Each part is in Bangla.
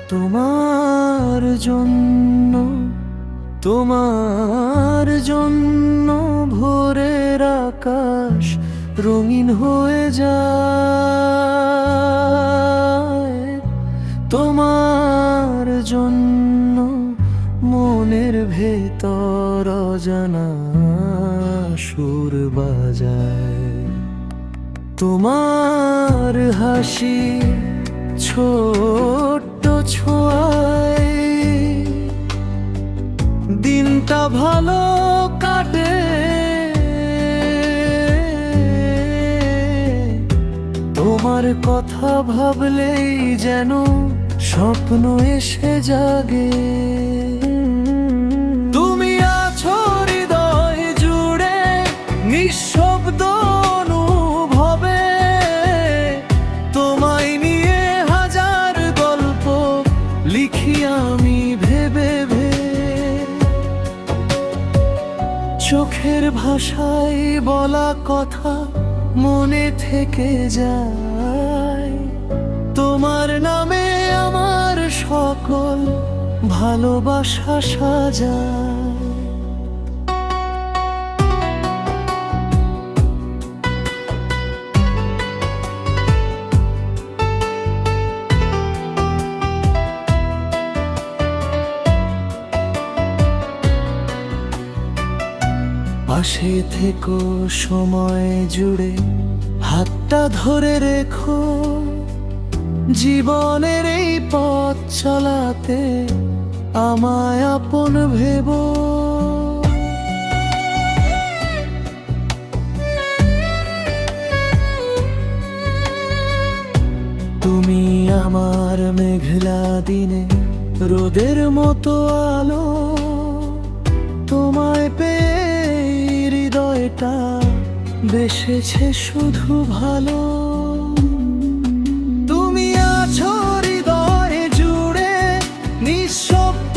তোমার জন্য, তোমার জন্য ভোরের আকাশ রঙিন হয়ে যায়। তোমার জন্য মনের ভেতর অজানা সুর বাজায়। তোমার হাসি ছোট্ট ছোঁয়ায় দিনটা ভালো কাটে। তোমার কথা ভাবলেই যেন স্বপ্ন এসে জাগে। তুমি আছো হৃদয় জুড়ে নিঃশব্দ অনুভবে। তোমায় নিয়ে হাজার গল্প লিখি আমি ভেবে ভেবে। চোখের ভাষায় বলা কথা মনে থেকে যায়। তোমার নামে আমার সকল ভালোবাসা সাজায়। পাশে থেকো সময় জুড়ে, হাতটা ধরে রেখো। জীবনের এই পথ চলাতে আমায় আপন ভেবো। তুমি আমার মেঘলা দিনে রোদের মতো আলো। তোমায় পেয়ে হৃদয়টা বেসেছে শুধু ভালো। তুমি আছো হৃদয়ে জুড়ে নিঃশব্দ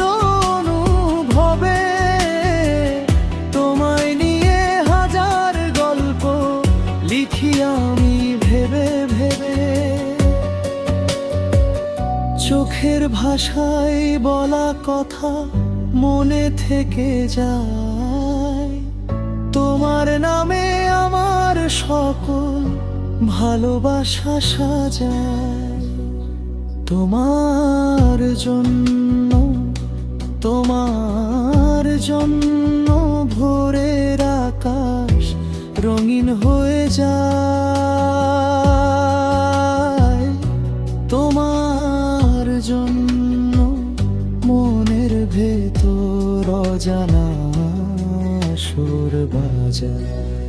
অনুভবে। তোমায় নিয়ে হাজার গল্প লিখি আমি ভেবে ভেবে। চোখের ভাষায় বলা কথা মনে থেকে যায়। তোমার নামে আমার সকল ভালোবাসা সাজায়। তোমার জন্য, তোমার জন্য ভোরের আকাশ রঙিন হয়ে যায়। তোমার জন্য মনের ভেতর অজানা সুর বাজায়।